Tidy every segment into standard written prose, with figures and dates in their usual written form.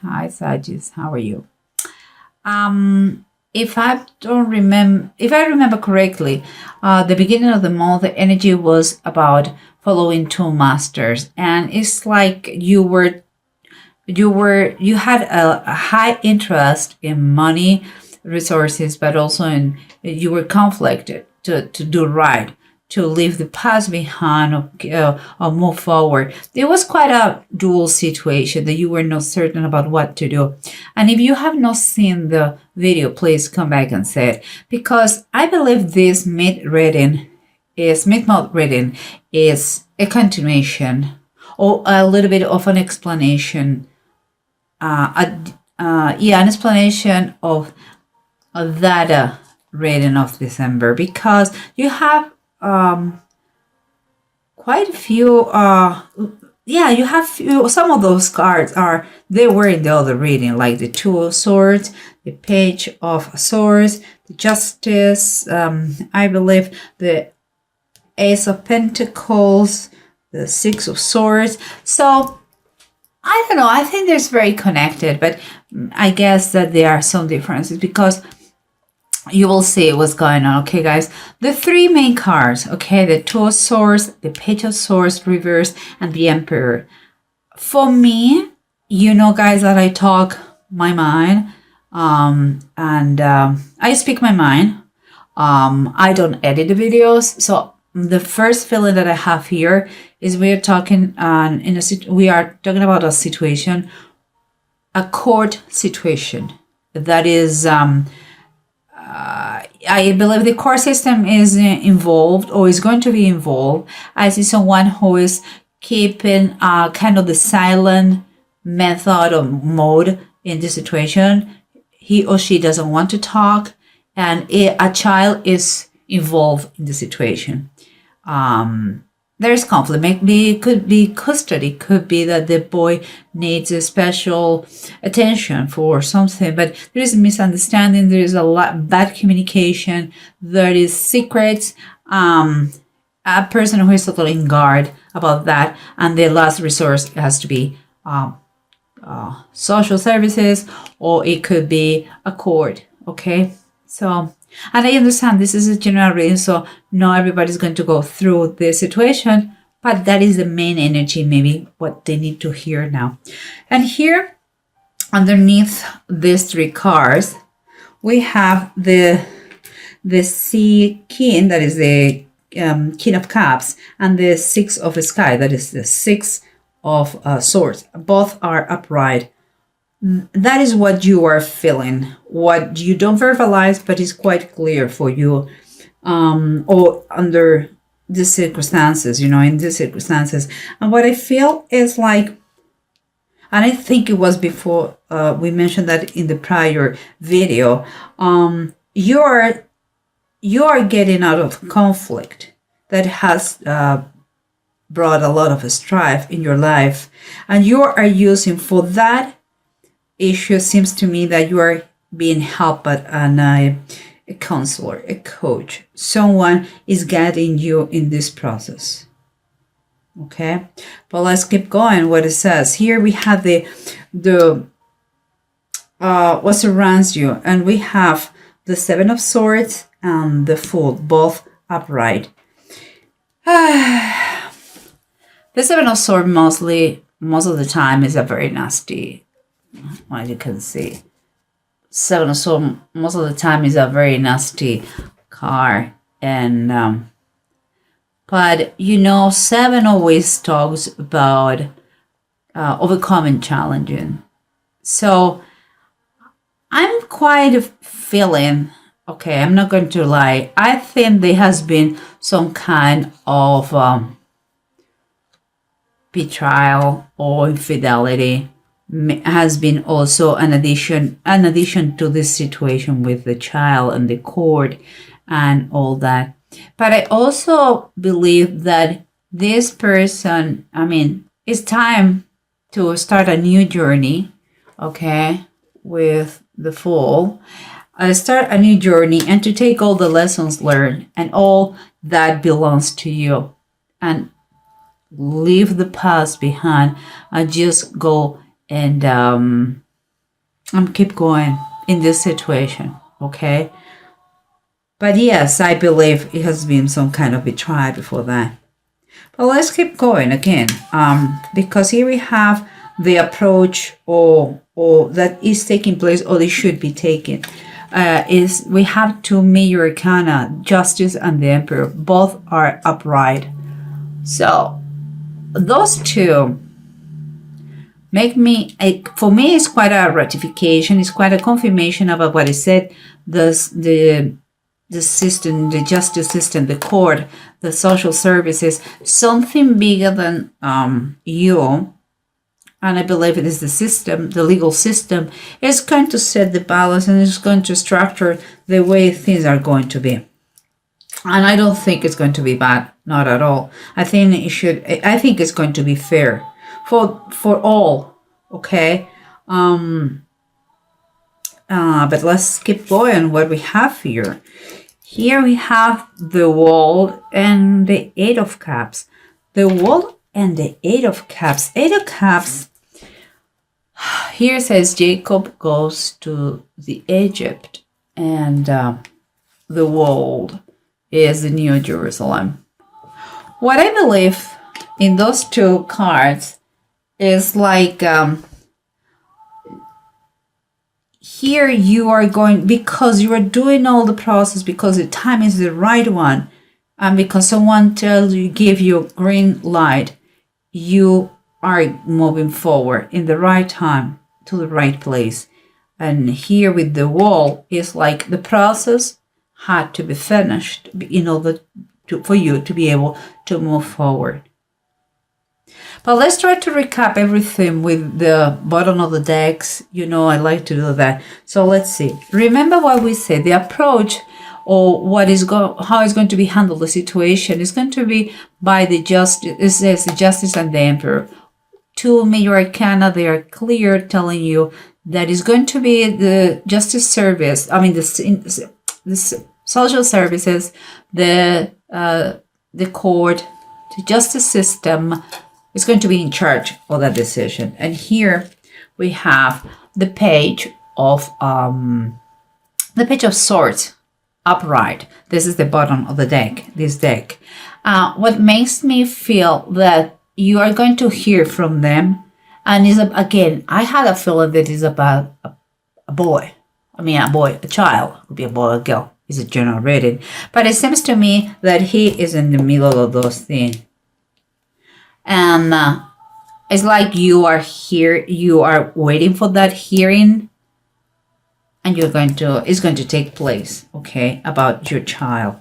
Hi, Sagittarius. How are you? If I remember correctly, the beginning of the month, the energy was about following two masters, and it's like you had a high interest in money, resources, but also in you were conflicted to do right, to leave the past behind, or move forward. There was quite a dual situation that you were not certain about what to do. And if you have not seen the video, please come back and say it, because I believe this mid-month reading is a continuation or a little bit of an explanation, an explanation of that reading of December, because you have quite a few. You have some of those cards they were in the other reading, like the Two of Swords, the Page of Swords, the Justice. I believe the Ace of Pentacles, the Six of Swords. So I don't know. I think there's very connected, but I guess that there are some differences because you will see what's going on. Okay, guys, the three main cards, okay, the Two of Swords, the Page of Swords reverse, and the Emperor. For me, you know, guys, that I talk my mind, and I speak my mind. I don't edit the videos, so the first feeling that I have here is we are talking about a situation, a court situation that is I believe the court system is involved or is going to be involved. I see someone who is keeping kind of the silent method or mode in this situation. He or she doesn't want to talk, and a child is involved in the situation. There's conflict. Maybe it could be custody. It could be that the boy needs a special attention for something, but there is a misunderstanding. There is a lot bad communication. There is secrets. A person who is totally in guard about that, and the last resource has to be social services, or it could be a court. Okay, so. And I understand this is a general reading, so not everybody's going to go through the situation, but that is the main energy, maybe what they need to hear now. And here, underneath these three cards, we have the Sea King, that is the King of Cups, and the Six of Sky, that is the Six of Swords. Both are upright. That is what you are feeling, what you don't verbalize, but is quite clear for you, or under these circumstances, in these circumstances. And what I feel is like, and I think it was before we mentioned that in the prior video, you are getting out of conflict that has brought a lot of strife in your life, and you are using for that issue. Seems to me that you are being helped by a counselor, a coach. Someone is guiding you in this process. Okay, but let's keep going. What it says here, we have the what surrounds you, and we have the Seven of Swords and the Fool, both upright. The Seven of Swords most of the time is a very nasty. As you can see, Seven of Swords most of the time is a very nasty card, and but Seven always talks about overcoming challenging. So I'm quite feeling, okay, I'm not going to lie, I think there has been some kind of betrayal or infidelity. Has been also an addition to this situation with the child and the court and all that. But I also believe that this person, it's time to start a new journey, okay, with the Fool. Start a new journey and to take all the lessons learned and all that belongs to you, and leave the past behind and just go and and keep going in this situation, okay? But yes, I believe it has been some kind of betrayal before that. But let's keep going again, because here we have the approach or that is taking place, or they should be taken. Is we have two major arcana, Justice and the Emperor. Both are upright. So those two make me, for me, it's quite a ratification. It's quite a confirmation about what I said. The system, the justice system, the court, the social services, something bigger than you. And I believe it is the system, the legal system, is going to set the balance and is going to structure the way things are going to be. And I don't think it's going to be bad, not at all. I think it's going to be fair for all, okay? But let's keep going. What we have here. Here we have the World and the Eight of Cups. The World and the Eight of Cups. Eight of Cups. Here says Jacob goes to the Egypt, and the World is the New Jerusalem. What I believe in those two cards is like here you are going, because you are doing all the process, because the time is the right one, and because someone tells you, give you green light, you are moving forward in the right time to the right place. And here with the Wall, it's like the process had to be finished in order for you to be able to move forward. But let's try to recap everything with the bottom of the decks. You know, I like to do that. So let's see. Remember what we said. The approach, or how it's going to be handled, the situation is going to be by the justice. It says the Justice and the Emperor. Two major arcana, they are clear, telling you that it's going to be the justice service. I mean, the social services, the court, the justice system is going to be in charge of that decision. And here we have the Page of Swords upright. This is the bottom of the deck. This deck. What makes me feel that you are going to hear from them, and again, I had a feeling that it's about a boy. I mean, a child. It could be a boy or a girl. It's a general reading. But it seems to me that he is in the middle of those things. And it's like you are here, you are waiting for that hearing, and it's going to take place, okay, about your child.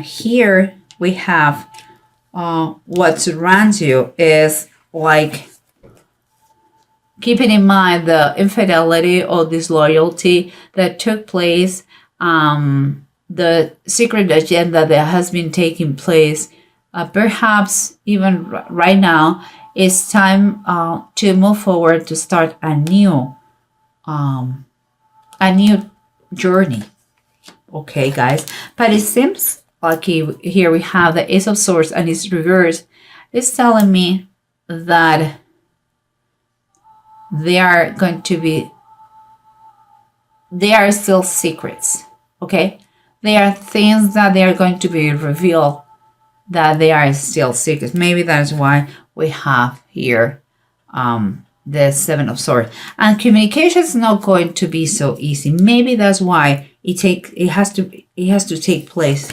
Here we have what surrounds you is like keeping in mind the infidelity or disloyalty that took place, the secret agenda that has been taking place. Perhaps even right now, it's time to move forward, to start a new journey. Okay, guys. But it seems like here we have the Ace of Swords and its reverse. It's telling me that they are still secrets. Okay, they are things that they are going to be revealed, that they are still secrets. Maybe that's why we have here the Seven of Swords. And communication is not going to be so easy. Maybe that's why it has to take place,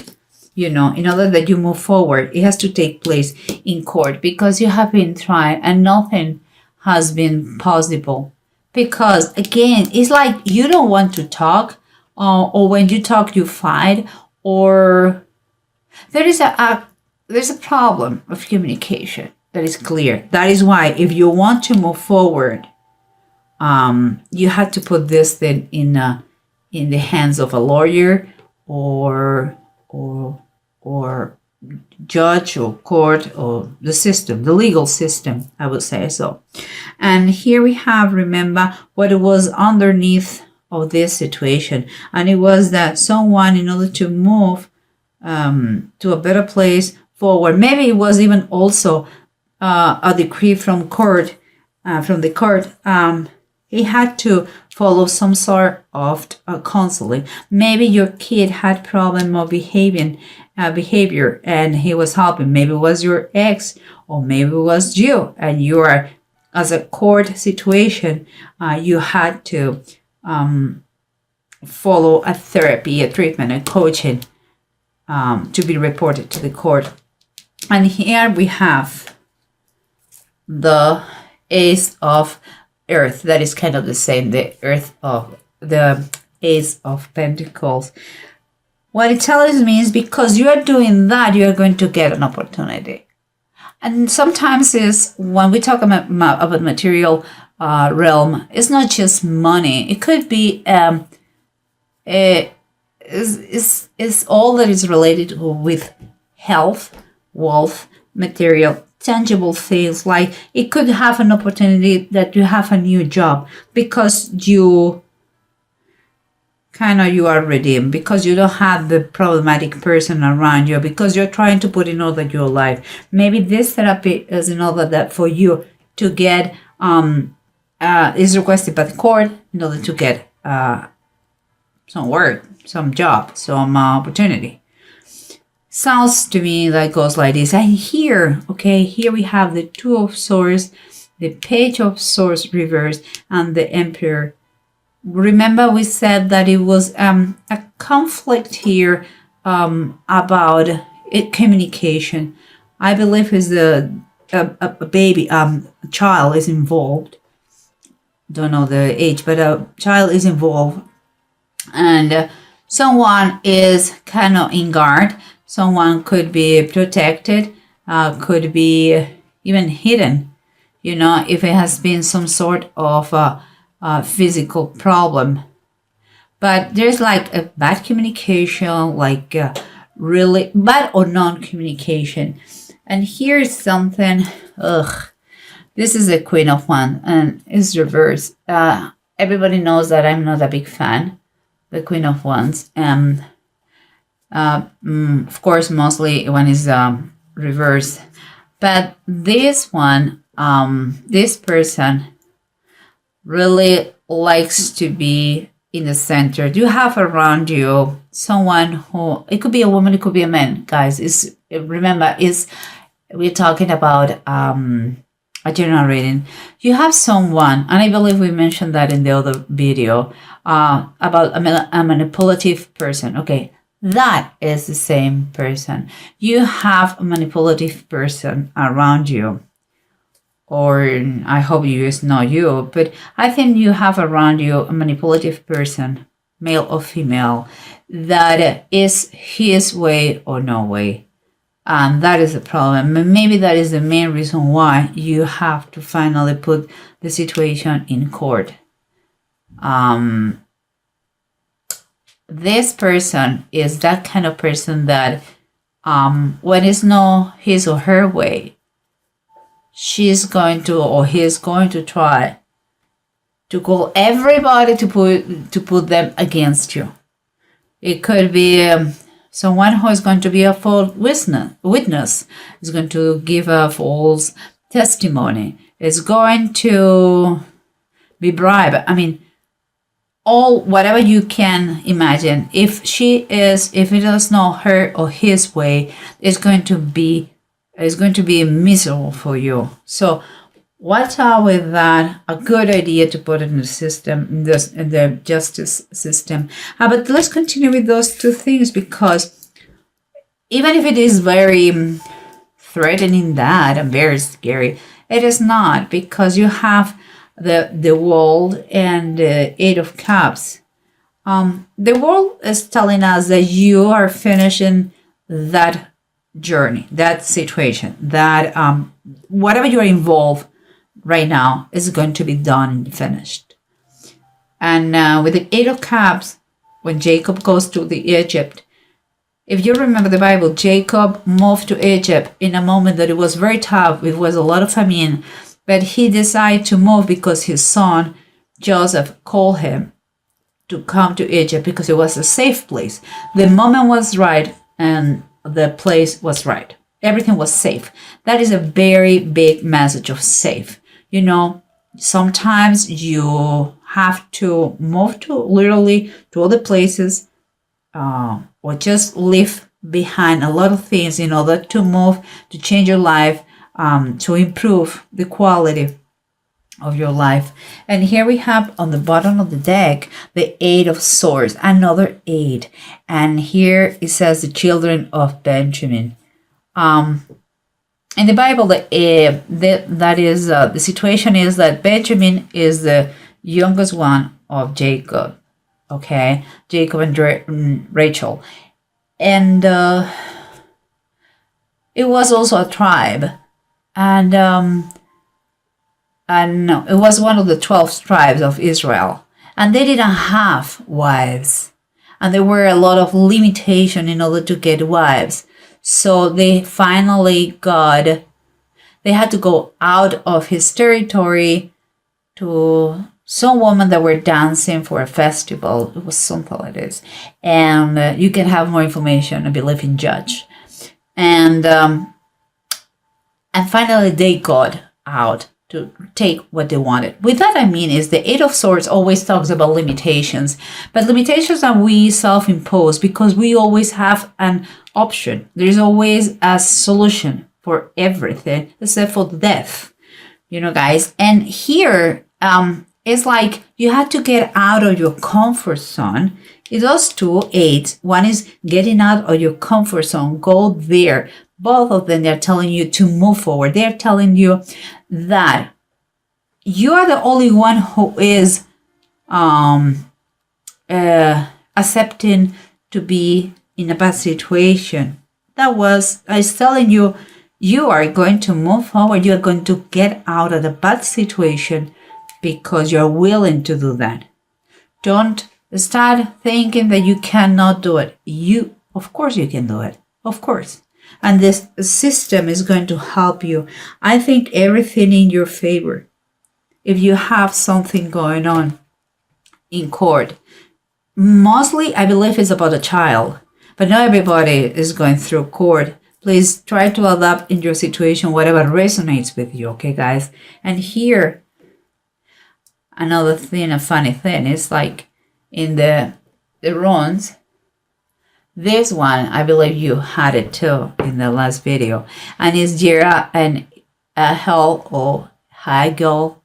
you know, in order that you move forward. It has to take place in court, because you have been trying and nothing has been possible. Because again, it's like you don't want to talk, or when you talk you fight, or there's a problem of communication that is clear. That is why if you want to move forward, you have to put this thing in the hands of a lawyer or judge or court or the system, the legal system, I would say so. And here we have, remember what it was underneath of this situation, and it was that someone, in order to move to a better place forward, maybe it was even also a decree from the court, He had to follow some sort of counseling. Maybe your kid had problem of behavior and he was helping. Maybe it was your ex, or maybe it was you, and you are, as a court situation, you had to follow a therapy, a treatment, a coaching to be reported to the court. And here we have the Ace of Earth. That is kind of the same, the Ace of Pentacles. What it tells me is because you are doing that, you are going to get an opportunity. And sometimes is when we talk about material realm, it's not just money. It could be is all that is related with health, wealth, material, tangible things. Like it could have an opportunity that you have a new job because you are redeemed, because you don't have the problematic person around you, because you're trying to put in order your life. Maybe this therapy is in order that for you to get is requested by the court in order to get some work, some job, some opportunity. Sounds to me like goes like this. And here we have the Two of Swords, the Page of Swords reverse, and the Emperor. Remember we said that it was a conflict here about communication. I believe is a baby, a child is involved. Don't know the age, but a child is involved. And someone is kind of in guard. Someone could be protected, could be even hidden, if it has been some sort of physical problem. But there's like a bad communication, like really bad or non-communication. And here's something, this is the Queen of Wands and it's reversed. Everybody knows that I'm not a big fan, the Queen of Wands. Of course, mostly when it's reversed. But this one, this person really likes to be in the center. Do you have around you someone who, it could be a woman, it could be a man, guys. We're talking about a general reading. You have someone, and I believe we mentioned that in the other video, about a manipulative person. Okay, that is the same person. You have a manipulative person around you. Or I hope it's not you, but I think you have around you a manipulative person, male or female, that is his way or no way. And that is the problem. And maybe that is the main reason why you have to finally put the situation in court. This person is that kind of person that when it's not his or her way, she's going to, or he's going to try to call everybody to put them against you. It could be someone who is going to be a false witness, is going to give a false testimony, is going to be bribed. I mean, whatever you can imagine. If it is not her or his way, it's going to be miserable for you. So watch out with that. A good idea to put it in the system, in the justice system. But let's continue with those two things, because even if it is very threatening that and very scary, it is not, because you have the world and the Eight of Cups. The world is telling us that you are finishing that journey, that situation, that whatever you're involved right now is going to be done and finished. And with the Eight of Cups, when Jacob goes to Egypt, if you remember the Bible, Jacob moved to Egypt in a moment that it was very tough. It was a lot of famine, but he decided to move because his son Joseph called him to come to Egypt because it was a safe place. The moment was right and the place was right. Everything was safe. That is a very big message of safe. sometimes you have to move to literally to other places, or just leave behind a lot of things in order to move, to change your life, to improve the quality of your life. And here we have on the bottom of the deck the 8 of Swords, another 8, and here it says the children of Benjamin. In the Bible, the situation is that Benjamin is the youngest one of Jacob. Okay, Jacob and Rachel, and it was also a tribe, and it was one of the 12 tribes of Israel, and they didn't have wives, and there were a lot of limitation in order to get wives. So they finally they had to go out of his territory to some women that were dancing for a festival. It was something like this. And you can have more information, I believe, in Judge. And finally they got out to take what they wanted. With that, I mean is the 8 of Swords always talks about limitations, but limitations that we self-impose because we always have an option. There's always a solution for everything except for death, you know, guys. And here, it's like you have to get out of your comfort zone. It does 2 8. One is getting out of your comfort zone. Go there. Both of them, they're telling you to move forward. They're telling you that you are the only one who is accepting to be in a bad situation. I was telling you, you are going to move forward. You are going to get out of the bad situation because you're willing to do that. Don't start thinking that you cannot do it. Of course you can do it. Of course. And this system is going to help you. I think everything in your favor. If you have something going on in court, mostly I believe it's about a child, but not everybody is going through court. Please try to adapt in your situation, whatever resonates with you, okay, guys? And here, another thing, a funny thing, is like in the runes, this one, I believe you had it too in the last video. And it's Jira and Ahel or Hagel.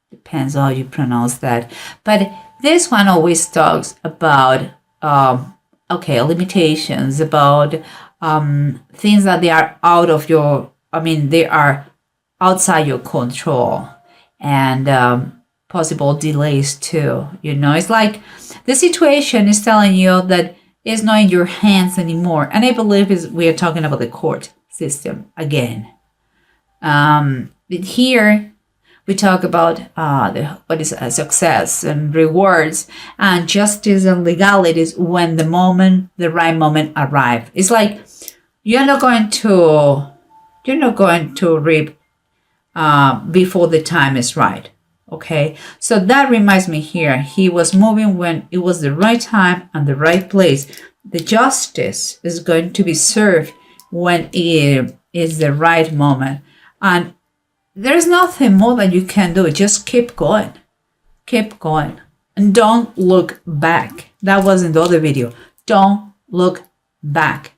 Depends on how you pronounce that. But this one always talks about, limitations, about things that they are out of your, they are outside your control. And possible delays too. You know, it's like the situation is telling you that it's not in your hands anymore. And I believe we are talking about the court system again. Here we talk about what is success and rewards and justice and legalities when the right moment arrives. It's like you're not going to reap before the time is right. Okay, so that reminds me here, he was moving when it was the right time and the right place. The justice is going to be served when it is the right moment. And there's nothing more that you can do. Just keep going. Keep going. And don't look back. That was in the other video. Don't look back.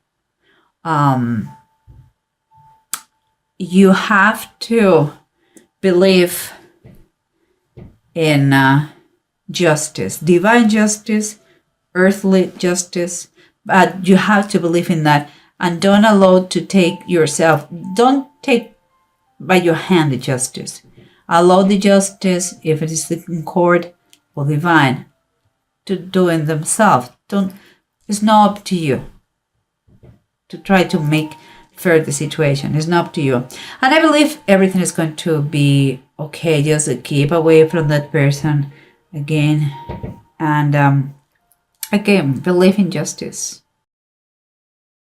You have to believe in justice, divine justice, earthly justice, but you have to believe in that and don't don't take by your hand the justice. Allow the justice, if it is in court or divine, to do it themselves. It's not up to you to try to make fair the situation. It's not up to you. And I believe everything is going to be okay. Just keep away from that person again. And again, believe in justice.